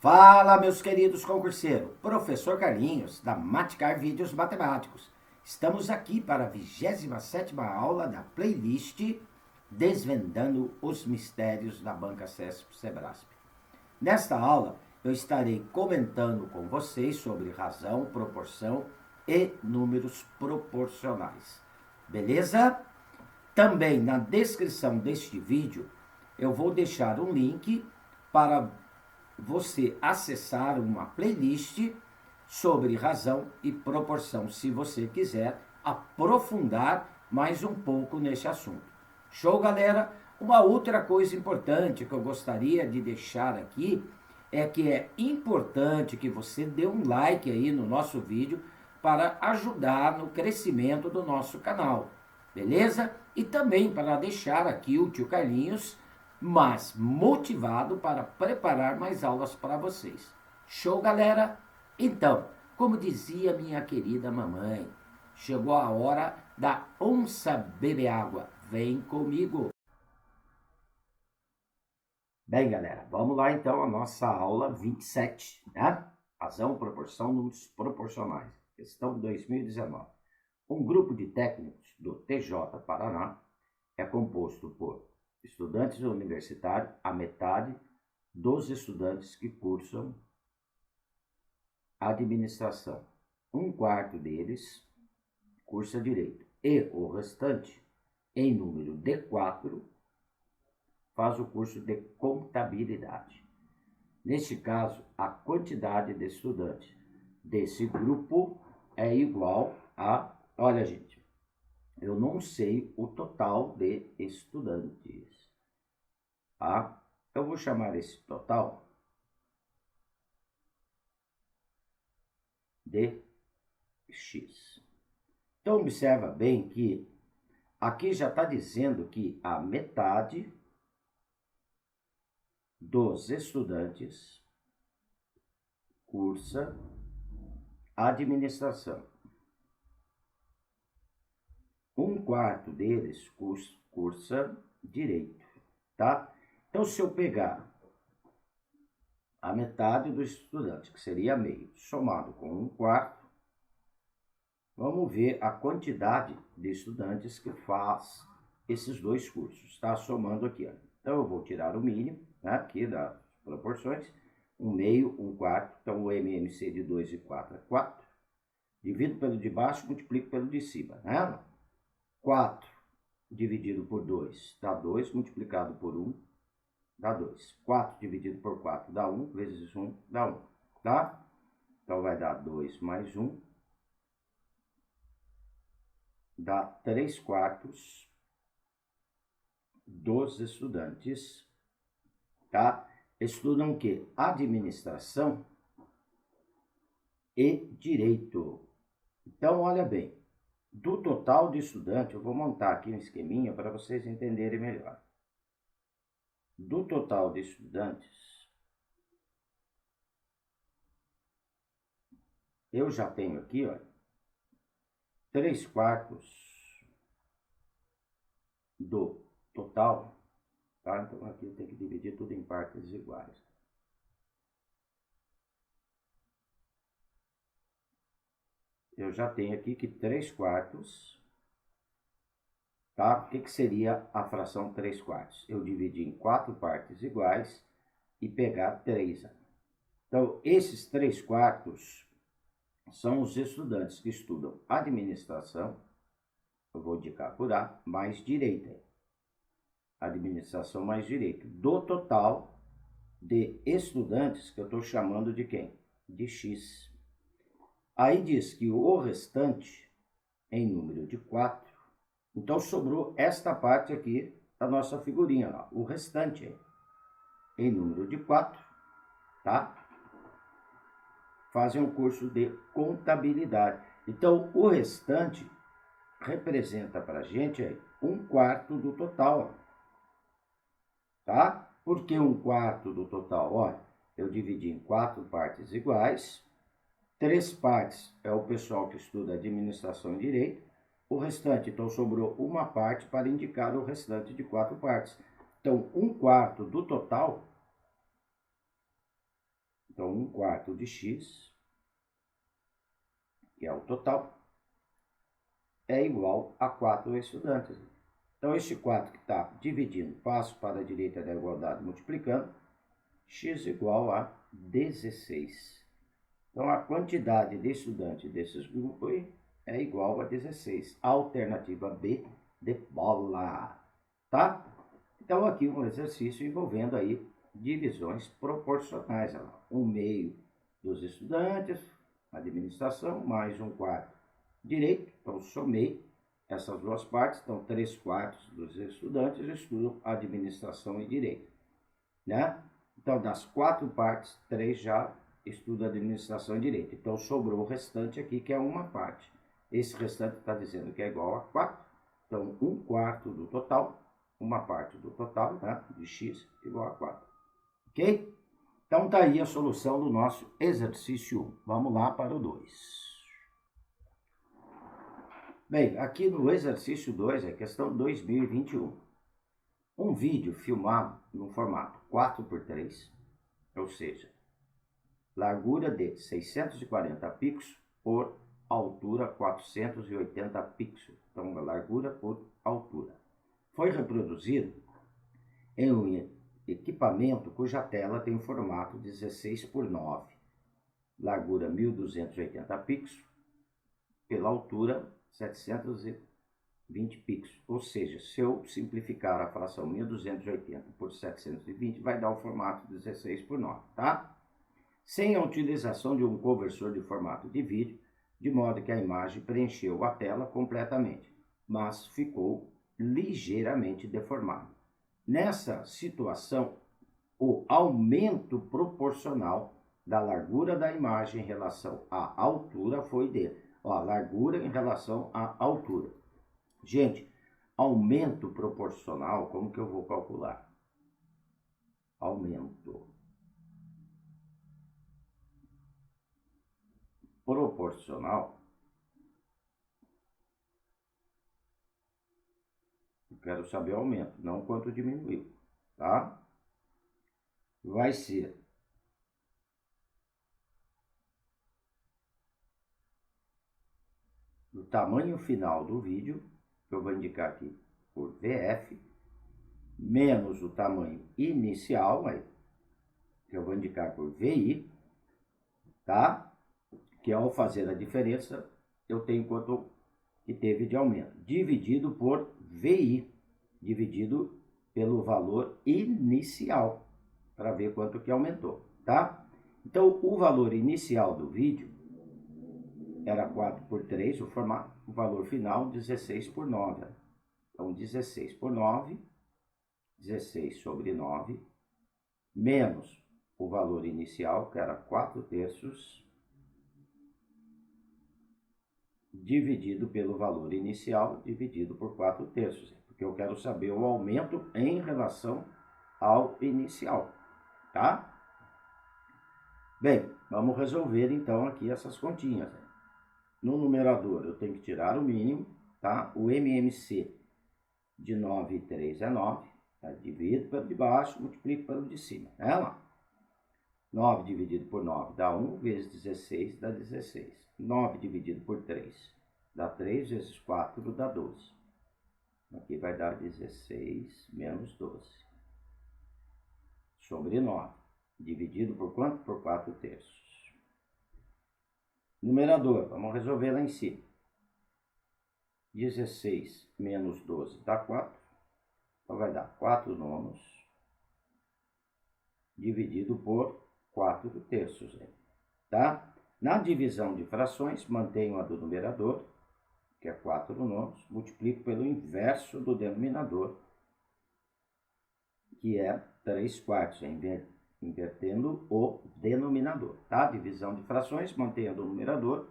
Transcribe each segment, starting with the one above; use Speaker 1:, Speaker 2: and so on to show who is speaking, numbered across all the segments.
Speaker 1: Fala, meus queridos concurseiros, professor Carlinhos, da Maticar Vídeos Matemáticos. Estamos aqui para a 27ª aula da playlist Desvendando os Mistérios da Banca CESP-Sebrasp. Nesta aula, eu estarei comentando com vocês sobre razão, proporção e números proporcionais. Beleza? Também na descrição deste vídeo, eu vou deixar um link para você acessar uma playlist sobre razão e proporção, se você quiser aprofundar mais um pouco nesse assunto. Show, galera? Uma outra coisa importante que eu gostaria de deixar aqui é que é importante que você dê um like aí no nosso vídeo para ajudar no crescimento do nosso canal, beleza? E também para deixar aqui o tio Carlinhos mas motivado para preparar mais aulas para vocês. Show, galera? Então, como dizia minha querida mamãe, chegou a hora da onça beber água. Vem comigo! Bem, galera, vamos lá então a nossa aula 27, né? Razão, proporção, números proporcionais. Questão 2019. Um grupo de técnicos do TJ Paraná é composto por estudantes universitários, a metade dos estudantes que cursam administração. Um quarto deles cursa direito. E o restante, em número de 4, faz o curso de contabilidade. Neste caso, a quantidade de estudantes desse grupo é igual a... Olha, gente, eu não sei o total de estudantes, tá? Eu vou chamar esse total de X. Então, observa bem que aqui já está dizendo que a metade dos estudantes cursa administração. Um quarto deles cursa direito, tá? Então, se eu pegar a metade dos estudantes, que seria meio, somado com um quarto, vamos ver a quantidade de estudantes que faz esses dois cursos, tá? Somando aqui, ó. Então, eu vou tirar o mínimo, né, aqui das proporções, um meio, um quarto, então o MMC de 2 e 4 é 4, divido pelo de baixo, multiplico pelo de cima, né? 4 dividido por 2 dá 2, multiplicado por 1 dá 2. 4 dividido por 4 dá 1, vezes 1 dá 1, tá? Então vai dar 2 mais 1, dá 3 quartos dos estudantes, tá? Estudam o quê? Administração e direito. Então, olha bem. Do total de estudantes, eu vou montar aqui um esqueminha para vocês entenderem melhor. Do total de estudantes, eu já tenho aqui, ó, 3 quartos do total, tá? Então aqui eu tenho que dividir tudo em partes iguais. Eu já tenho aqui que 3 quartos, tá? O que seria a fração 3 quartos? Eu dividi em 4 partes iguais e pegar 3. Então, esses 3 quartos são os estudantes que estudam administração, eu vou indicar por A, mais direito. Administração mais direito. Do total de estudantes, que eu estou chamando de quem? De X. Aí diz que o restante, em número de 4, então sobrou esta parte aqui da nossa figurinha, ó, o restante, em número de 4, tá? Fazem um curso de contabilidade. Então, o restante representa para a gente um quarto do total, ó, tá? Por que um quarto do total? Ó, eu dividi em 4 partes iguais, 3 partes é o pessoal que estuda administração e direito, o restante, então sobrou uma parte para indicar o restante de 4 partes. Então, um quarto do total Então, 1/4 de x, que é o total, é igual a 4 estudantes. Então, este 4 que está dividindo, passo para a direita da igualdade multiplicando, x igual a 16. Então, a quantidade de estudantes desses grupos é igual a 16. Alternativa B de bola. Tá? Então, aqui um exercício envolvendo aí divisões proporcionais. 1/2 dos estudantes, administração, mais 1/4 direito. Então, somei essas duas partes. Então, 3/4 dos estudantes estudam administração e direito. Né? Então, das 4 partes, 3 já estudam administração e direito. Então, sobrou o restante aqui, que é uma parte. Esse restante está dizendo que é igual a 4. Então, 1/4 do total, uma parte do total, tá? De x igual a 4. Ok? Então, tá aí a solução do nosso exercício 1. Vamos lá para o 2. Bem, aqui no exercício 2 é questão 2021. Um vídeo filmado no formato 4x3, ou seja, largura de 640 pixels por altura 480 pixels. Então, largura por altura. Foi reproduzido em um equipamento cuja tela tem formato 16:9, largura 1280 pixels, pela altura 720 pixels. Ou seja, se eu simplificar a fração 1280 por 720, vai dar o formato 16:9, tá? Sem a utilização de um conversor de formato de vídeo, de modo que a imagem preencheu a tela completamente, mas ficou ligeiramente deformada. Nessa situação, o aumento proporcional da largura da imagem em relação à altura foi de largura em relação à altura. Gente, aumento proporcional, como que eu vou calcular? Aumento proporcional, eu quero saber o aumento, não quanto diminuiu, tá? Vai ser o tamanho final do vídeo, que eu vou indicar aqui por VF, menos o tamanho inicial, que eu vou indicar por VI, tá? Que ao fazer a diferença, eu tenho quanto que teve de aumento, dividido por VI, dividido pelo valor inicial, para ver quanto que aumentou, tá? Então, o valor inicial do vídeo era 4x3, o valor final 16/9. Então, 16/9, 16 sobre 9, menos o valor inicial, que era 4/3, dividido pelo valor inicial, dividido por 4/3, porque eu quero saber o aumento em relação ao inicial, tá? Bem, vamos resolver então aqui essas continhas. No numerador eu tenho que tirar o mínimo, tá? O MMC de 9 e 3 é 9, tá? Divido pelo de baixo, multiplico pelo de cima, é lá. 9 dividido por 9 dá 1, vezes 16 dá 16. 9 dividido por 3 dá 3, vezes 4 dá 12. Aqui vai dar 16 menos 12. Sobre 9. Dividido por quanto? Por 4/3. Numerador, vamos resolver lá em cima. 16 menos 12 dá 4. Então vai dar 4/9 dividido por 4/3. Tá? Na divisão de frações, mantenho a do numerador, que é 4/9, multiplico pelo inverso do denominador, que é 3/4, invertendo o denominador. Tá? Divisão de frações, mantenho a do numerador,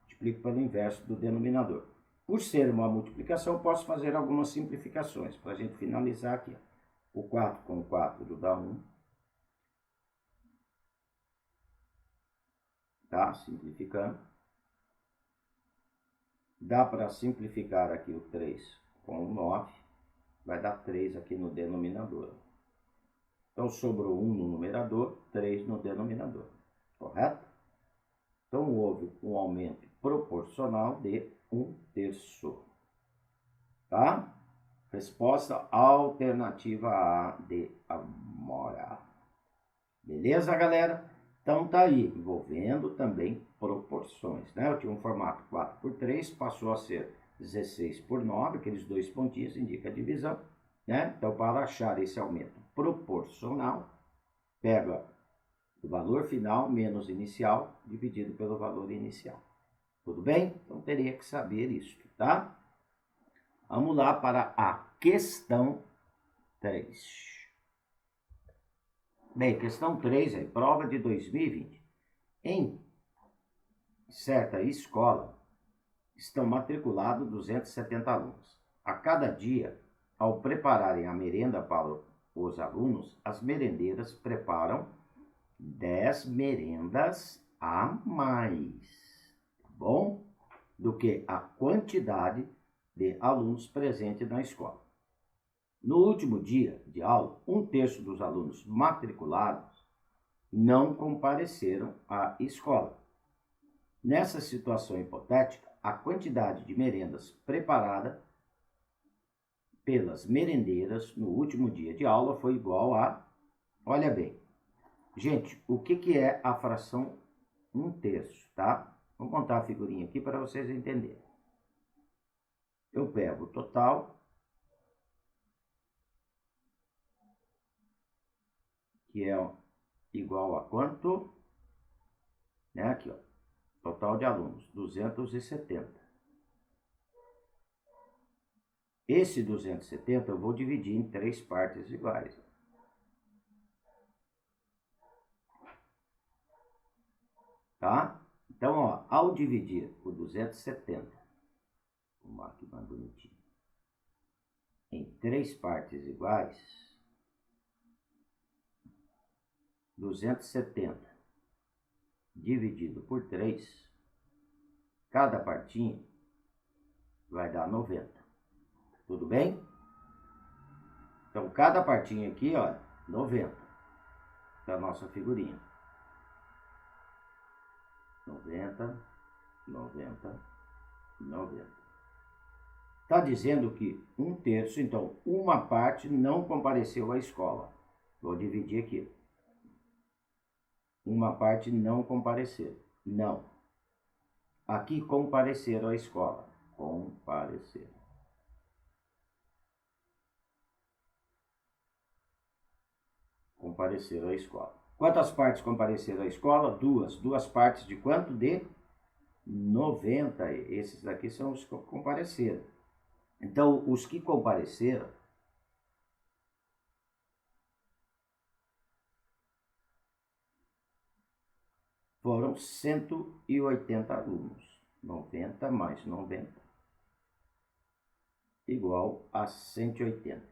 Speaker 1: multiplico pelo inverso do denominador. Por ser uma multiplicação, posso fazer algumas simplificações, para a gente finalizar aqui. O 4 com 4 dá 1. Tá? Simplificando. Dá para simplificar aqui o 3 com o 9. Vai dar 3 aqui no denominador. Então, sobrou 1 no numerador, 3 no denominador. correto? Então, houve um aumento proporcional de 1/3. Tá? Resposta alternativa A de Amora. Beleza, galera? Então tá aí, envolvendo também proporções, né? Eu tinha um formato 4x3, passou a ser 16/9, aqueles dois pontinhos indicam a divisão, né? Então, para achar esse aumento proporcional, pega o valor final menos inicial dividido pelo valor inicial. Tudo bem? Então, teria que saber isso, tá? Vamos lá para a questão 3. Bem, questão 3 é prova de 2020. Em certa escola, estão matriculados 270 alunos. A cada dia, ao prepararem a merenda para os alunos, as merendeiras preparam 10 merendas a mais, tá bom? Do que a quantidade de alunos presentes na escola. No último dia de aula, 1/3 dos alunos matriculados não compareceram à escola. Nessa situação hipotética, a quantidade de merendas preparada pelas merendeiras no último dia de aula foi igual a... Olha bem, gente, o que é a fração 1/3, tá? Vou montar a figurinha aqui para vocês entenderem. Eu pego o total, que é igual a quanto? Né? Aqui, ó. Total de alunos, 270. Esse 270 eu vou dividir em 3 partes iguais. Tá? Então, ó, ao dividir o 270, vou marcar aqui mais bonitinho, em 3 partes iguais, 270 dividido por 3, cada partinha vai dar 90. Tudo bem? Então, cada partinha aqui, olha, 90 da nossa figurinha. 90, 90, 90. Está dizendo que 1/3, então, uma parte não compareceu à escola. Vou dividir aqui. Uma parte não compareceu. Não. Aqui compareceram à escola. Compareceram. Compareceram à escola. Quantas partes compareceram à escola? 2. 2 partes de quanto? De 90. Esses daqui são os que compareceram. Então, os que compareceram foram 180 alunos. 90 mais 90 igual a 180.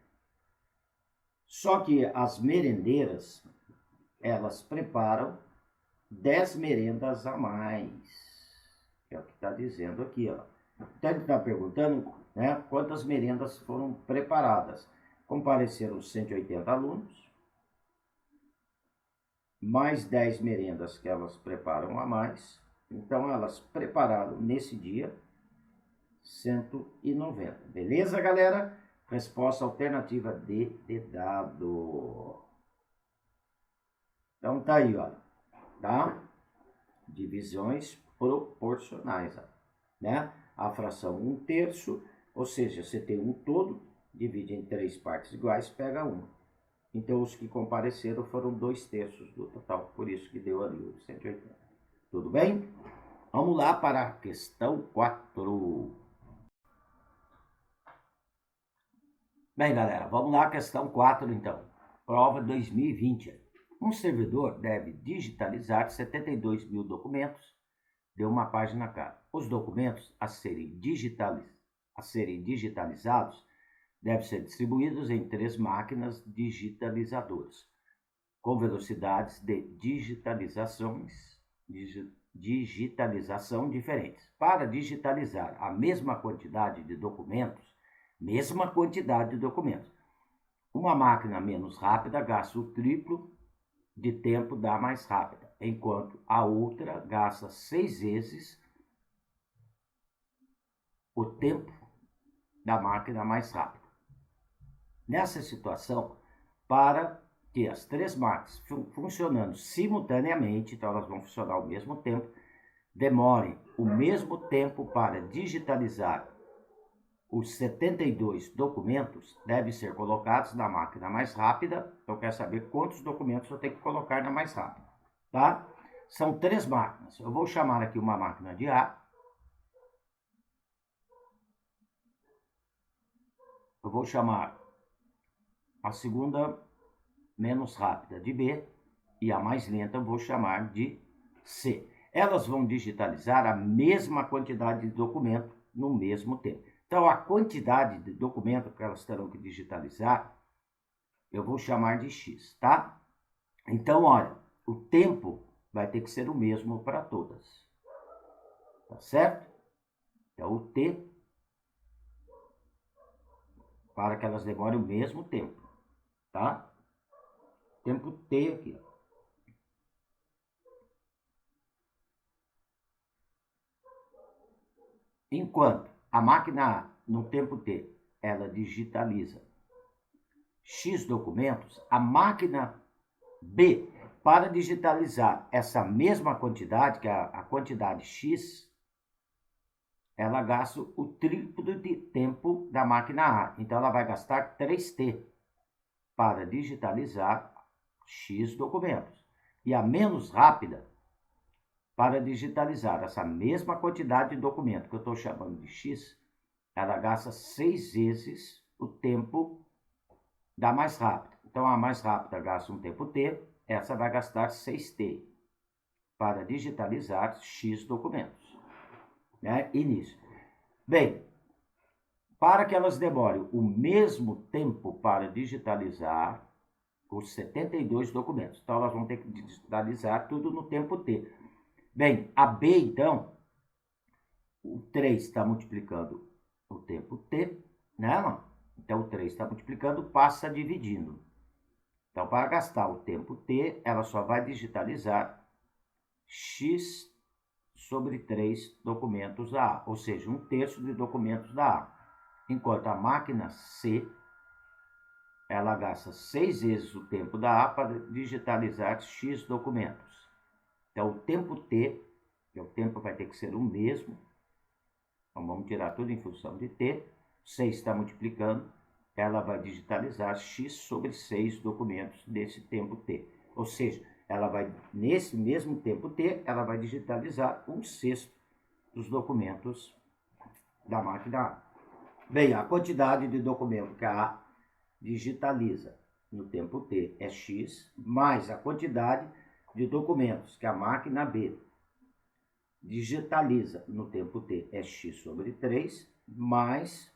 Speaker 1: Só que as merendeiras, elas preparam 10 merendas a mais. É o que está dizendo aqui, ó. Então ele está perguntando, né, quantas merendas foram preparadas. Compareceram 180 alunos, mais 10 merendas que elas preparam a mais. Então elas prepararam nesse dia 190. Beleza, galera? Resposta alternativa D de dado. Então tá aí, olha, tá? Divisões proporcionais, ó, né? A fração 1/3, ou seja, você tem um todo, divide em 3 partes iguais, pega 1. Então, os que compareceram foram 2/3 do total, por isso que deu ali o 180. Tudo bem? Vamos lá para a questão 4. Bem, galera, vamos lá, questão 4, então. Prova 2020. Um servidor deve digitalizar 72 mil documentos de uma página cada. Os documentos a serem digitalizados devem ser distribuídos em 3 máquinas digitalizadoras, com velocidades de digitalização diferentes. Para digitalizar a mesma quantidade de documentos, uma máquina menos rápida gasta o triplo de tempo da mais rápida. enquanto a outra gasta 6 vezes o tempo da máquina mais rápida. Nessa situação, para que as três máquinas funcionando simultaneamente, então elas vão funcionar ao mesmo tempo, demorem o mesmo tempo para digitalizar os 72 documentos, devem ser colocados na máquina mais rápida. Eu quero saber quantos documentos eu tenho que colocar na mais rápida, tá? São três máquinas. Eu vou chamar aqui uma máquina de A. Eu vou chamar a segunda menos rápida de B e a mais lenta eu vou chamar de C. Elas vão digitalizar a mesma quantidade de documento no mesmo tempo. Então, a quantidade de documento que elas terão que digitalizar, eu vou chamar de X, tá? Então, olha, o tempo vai ter que ser o mesmo para todas. Tá certo? Então, o T, para que elas demorem o mesmo tempo, tá? Tempo T aqui, ó. Enquanto a máquina A, no tempo T, ela digitaliza X documentos, a máquina B, para digitalizar essa mesma quantidade, que é a quantidade X, ela gasta o triplo de tempo da máquina A. Então, ela vai gastar 3T para digitalizar X documentos. E a menos rápida, para digitalizar essa mesma quantidade de documento que eu estou chamando de X, ela gasta 6 vezes o tempo da mais rápida. Então, a mais rápida gasta um tempo T, essa vai gastar 6T para digitalizar X documentos. Né? Início. Bem, para que elas demorem o mesmo tempo para digitalizar os 72 documentos. Então, elas vão ter que digitalizar tudo no tempo T. Bem, a B, então, o 3 está multiplicando o tempo T, né? Então, o 3 está multiplicando, passa dividindo. Então, para gastar o tempo T, ela só vai digitalizar X sobre 3 documentos da A, ou seja, 1/3 de documentos da A. Enquanto a máquina C, ela gasta 6 vezes o tempo da A para digitalizar X documentos. Então, o tempo T, que o tempo vai ter que ser o mesmo, então vamos tirar tudo em função de T, 6 está multiplicando, ela vai digitalizar X sobre 6 documentos desse tempo T. Ou seja, ela vai, nesse mesmo tempo T, ela vai digitalizar 1/6 dos documentos da máquina A. Bem, a quantidade de documento que a A digitaliza no tempo T é X, mais a quantidade de documentos que a máquina B digitaliza no tempo T é X sobre 3, mais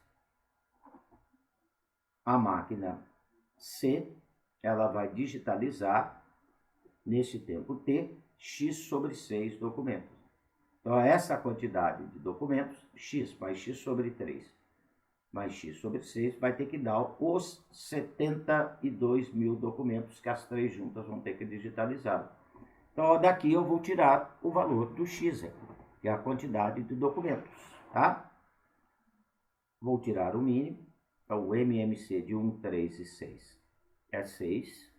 Speaker 1: a máquina C, ela vai digitalizar nesse tempo T X sobre 6 documentos. Então, essa quantidade de documentos, X mais X sobre 3 mais X sobre 6, vai ter que dar os 72 mil documentos que as três juntas vão ter que digitalizar. Então, daqui eu vou tirar o valor do X, que é a quantidade de documentos, tá? Vou tirar o mínimo, então o MMC de 1, 3 e 6 é 6.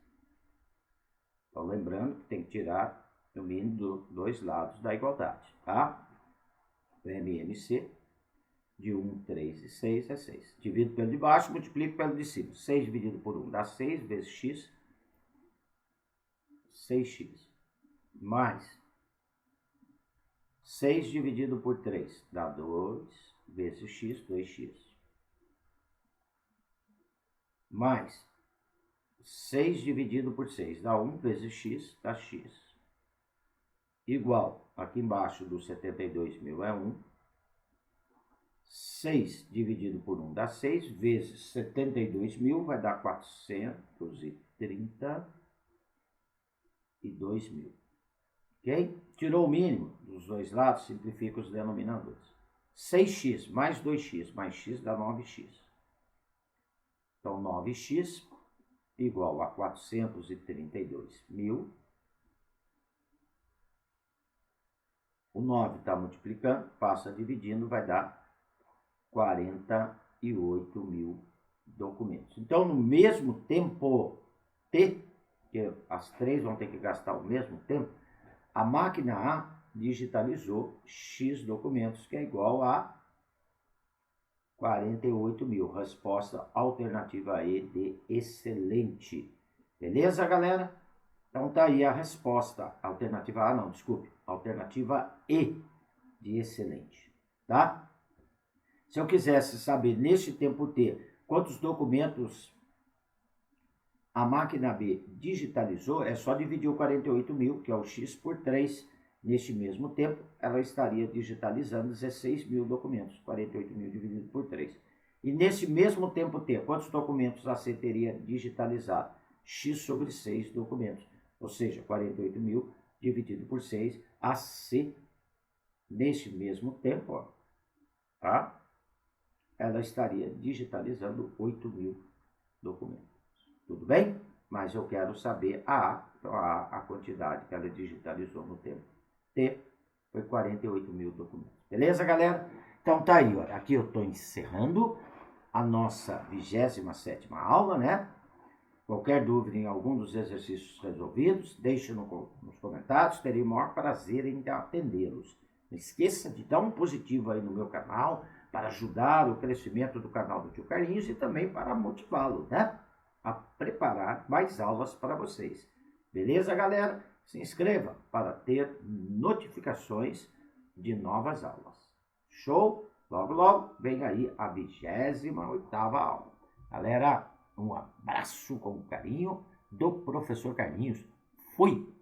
Speaker 1: Então, lembrando que tem que tirar o mínimo dos dois lados da igualdade, tá? O MMC de 1, 3 e 6 é 6. Divido pelo de baixo, multiplico pelo de cima. 6 dividido por 1 dá 6 vezes x, 6x. Mais 6 dividido por 3 dá 2 vezes x, 2x. Mais 6 dividido por 6 dá 1 vezes x, dá x. Igual, aqui embaixo do 72 mil é 1. 6 dividido por 1 dá 6, vezes 72 mil vai dar 432 mil. Ok? Tirou o mínimo dos dois lados, simplifica os denominadores. 6x mais 2x mais x dá 9x. Então, 9x igual a 432 mil O 9 está multiplicando, passa dividindo, vai dar 48 mil documentos. Então, no mesmo tempo T, que as três vão ter que gastar o mesmo tempo, a máquina A digitalizou X documentos, que é igual a 48 mil. Resposta alternativa E de excelente. Beleza, galera? Então tá aí a resposta. Alternativa A não, desculpe. Alternativa E de excelente. Tá? Se eu quisesse saber neste tempo T quantos documentos a máquina B digitalizou, é só dividir o 48 mil, que é o X, por 3. Neste mesmo tempo, ela estaria digitalizando 16 mil documentos. 48 mil dividido por 3. E nesse mesmo tempo T, quantos documentos a C teria digitalizado? X sobre 6 documentos. Ou seja, 48 mil dividido por 6, a C, neste mesmo tempo, ó, tá? Ela estaria digitalizando 8 mil documentos. Tudo bem? Mas eu quero saber então a quantidade que ela digitalizou no tempo T foi 48 mil documentos. Beleza, galera? Então tá aí, olha, aqui eu estou encerrando a nossa 27ª aula, né? Qualquer dúvida em algum dos exercícios resolvidos, deixe nos comentários, terei o maior prazer em atendê-los. Não esqueça de dar um positivo aí no meu canal, para ajudar o crescimento do canal do Tio Carlinhos e também para motivá-lo, né? A preparar mais aulas para vocês. Beleza, galera? Se inscreva para ter notificações de novas aulas. Show? Logo, logo vem aí a 28ª aula. Galera, um abraço com carinho do professor Carlinhos. Fui!